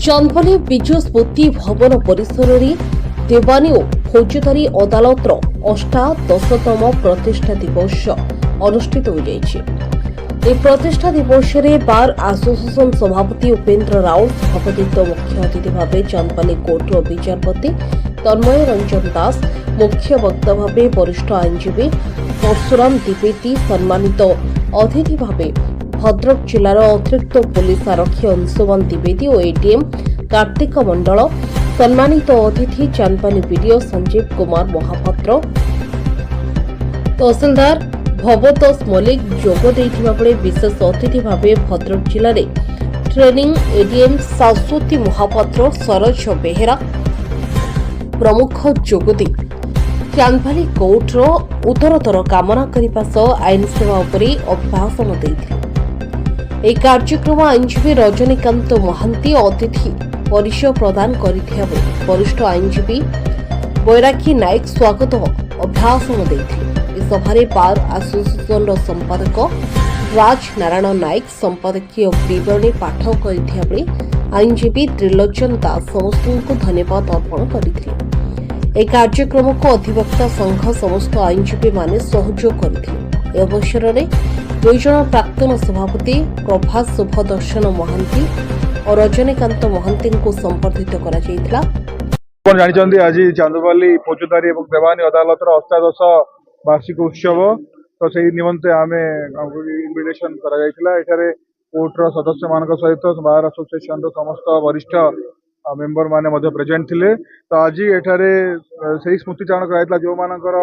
ଚାନ୍ଦବାଲି ବିଜୁ ସ୍ମୃତି ଭବନ ପରିସରରେ ଦେୱାନୀ ଓ ଫୌଜଦାରୀ ଅଦାଲତର ଅଷ୍ଟାଦଶତମ ପ୍ରତିଷ୍ଠା ଦିବସ ଅନୁଷ୍ଠିତ ହୋଇଯାଇଛି। ଏହି ପ୍ରତିଷ୍ଠା ଦିବସରେ ବାର୍ ଆସୋସିଏସନ ସଭାପତି ଉପେନ୍ଦ୍ର ରାଉତ ସଭାପତିତ୍ୱ ମୁଖ୍ୟ ଅତିଥି ଭାବେ ଚାନ୍ଦବାଲି କୋର୍ଟର ବିଚାରପତି ତନ୍ମୟ ରଞ୍ଜନ ଦାସ, ମୁଖ୍ୟ ବକ୍ତା ଭାବେ ବରିଷ୍ଠ ଆଇନଜୀବୀ ପରଶୁରାମ ଦ୍ୱିବେଦୀ, ସମ୍ମାନିତ ଅତିଥି ଭାବେ ଭଦ୍ରକ ଜିଲ୍ଲାର ଅତିରିକ୍ତ ପୁଲିସ ଆରକ୍ଷୀ ଅଂଶୁମାନ ଦ୍ୱିବେଦୀ ଓ ଏଡିଏମ୍ କାର୍ତ୍ତିକ ମଣ୍ଡଳ, ସମ୍ମାନିତ ଅତିଥି ଚାନ୍ଦବାଲି ବିଡିଓ ସଞ୍ଜୀବ କୁମାର ମହାପାତ୍ର, ତହସିଲଦାର ଭବତୋଷ ମଲ୍ଲିକ ଯୋଗ ଦେଇଥିବା ବେଳେ ବିଶେଷ ଅତିଥି ଭାବେ ଭଦ୍ରକ ଜିଲ୍ଲାରେ ଟ୍ରେନିଂ ଏଡିଏମ୍ ଶାଶ୍ୱତୀ ମହାପାତ୍ର, ସରୋଜ ବେହେରା ପ୍ରମୁଖ ଯୋଗଦେଇ ଚାନ୍ଦବାଲି କୋର୍ଟର ଉତ୍ତରତର କାମନା କରିବା ସହ ଆଇନ ସେବା ଉପରେ ଅଭିଭାଷଣ ଦେଇଥିଲେ। ଏହି କାର୍ଯ୍ୟକ୍ରମ ଆଇନଜୀବୀ ରଜନୀକାନ୍ତ ମହାନ୍ତି ଅତିଥି ପରିଚୟ ପ୍ରଦାନ କରିଥିବା ବେଳେ ବରିଷ୍ଠ ଆଇନଜୀବୀ ବୈରାଖୀ ନାୟକ ସ୍ୱାଗତ ଅଭିଭାଷଣ ଦେଇଥିଲେ। ଏହି ସଭାରେ ବାର୍ ଆସୋସିଏସନର ସମ୍ପାଦକ ରାଜ ନାରାୟଣ ନାୟକ ସମ୍ପାଦକୀୟ ବିବରଣୀ ପାଠ କରିଥିବା ବେଳେ ଆଇନଜୀବୀ ତ୍ରିଲୋଚନ ଦାସ ସମସ୍ତଙ୍କୁ ଧନ୍ୟବାଦ ଅର୍ପଣ କରିଥିଲେ। ଏହି କାର୍ଯ୍ୟକ୍ରମକୁ ଅଧିବକ୍ତା ସଂଘ ସମସ୍ତ ଆଇନଜୀବୀମାନେ ସହଯୋଗ କରିଥିଲେ। ଏହି ଅବସରରେ ଦୁଇଜଣ ପ୍ରାକ୍ତନ ସଭାପତି ପ୍ରଭାସ ଶୁଭଦର୍ଶନ ମହାନ୍ତି ଓ ରଜନୀକାନ୍ତ ମହାନ୍ତିଙ୍କୁ ସମ୍ବର୍ଦ୍ଧିତ କରାଯାଇଥିଲା। ଆପଣ ଜାଣିଛନ୍ତି ଆଜି ଚାନ୍ଦବାଲି ଫୌଜଦାରୀ ଏବଂ ଦେୱାନୀ ଅଦାଲତର ଅଷ୍ଟାଦଶ ବାର୍ଷିକ ଉତ୍ସବ, ତ ସେଇ ନିମନ୍ତେ ଆମେ ଇନଭିଟେସନ କରାଯାଇଥିଲା। ଏଠାରେ କୋର୍ଟର ସଦସ୍ୟମାନଙ୍କ ସହିତ ବାର୍ ଆସୋସିଏସନର ସମସ୍ତ ବରିଷ୍ଠ मेंबर माने मध्य प्रेजेंट थिले। तो आज एठारे सही स्मृतिचारण कराइतला जोमानकर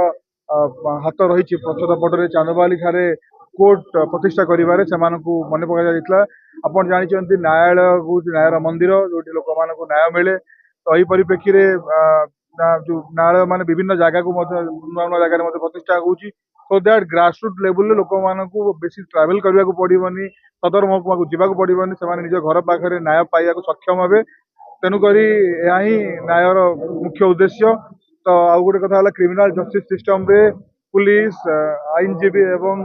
हाथ रही पछद पटरे चांदबाली ठारे कोर्ट प्रतिष्ठा करिवारे सेमानकु मने पका जाइतला। आपण जानिचंती न्यायालय न्यायर मंदिर जोटी लोक मानकु न्याय मिले। तो एही परिप्रेक्षी रे जो न्यायालय माने विभिन्न जगह को मध्य नुआ जगह रे मध्य प्रतिष्ठा होउची, सो दैट ग्रासरूट लेवल रे लोक मानकु बेसी ट्रैवल करबा को पड़िबनी, सदर महकुमा को जीवा को पड़िबनी, सेमाने निज घर पाखरे न्याय पाइया को सक्षम हेबे। तेणुकरी यह ही न्यायर मुख्य उद्देश्य। तो आउ गोटे कथा क्रिमिनाल जस्टिस सिस्टम रे पुलिस आईनजीबी एवं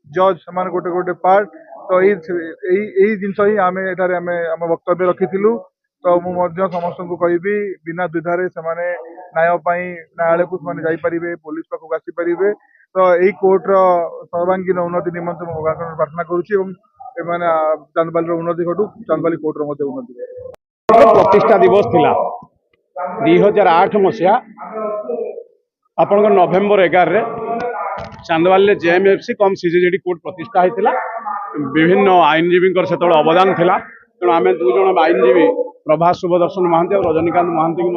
जज से गोटे गोटे पार्ट। तो यही जिनस ही आम आम वक्तव्य रखी। तो मुझे समस्त को कहि बिना द्विधारे से न्याय न्यायालय को जापरें, पुलिस पाखक आसीपारे। तो यही कोर्टर सर्वांगीन उन्नति निमंत प्रार्थना करुच्ची। चांदबाली उन्नति घटू, चांदबाली कोर्टर उन्नति। प्रतिष्ठा दिवस थिला 2008 मसीहा आपण नवेम्बर 11 रे चांदबाली जेएमएफसी कम सीजेजेडी कोर्ट प्रतिष्ठा होता। विभिन्न आईनजीवी अवदान थिला। तेणु आम दु जन आईनजीवी प्रभास शुभदर्शन महांती और रजनीकांत महांती को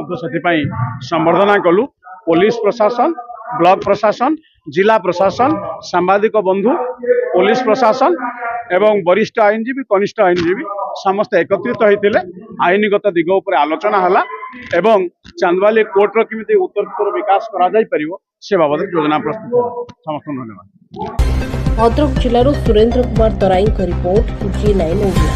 संबर्धना कलु। पुलिस प्रशासन, ब्लॉक प्रशासन, जिला प्रशासन, सांबादिक बंधु, पुलिस प्रशासन एवं वरिष्ठ आईनजीवी, कनिष्ठ आईनजीवी समस्त एकत्रित होते आईनगत दिग उपर आलोचना हला एवं चांदबाली कोर्टर केमिति उत्तरोत्तर विकास करा जाय परिवो से बाबद योजना प्रस्तुत होला। समस्त धन्यवाद। भद्रक जिल्लार सुरेंद्र कुमार तराईଙ୍କ रिपोर्ट G9 ओडिया।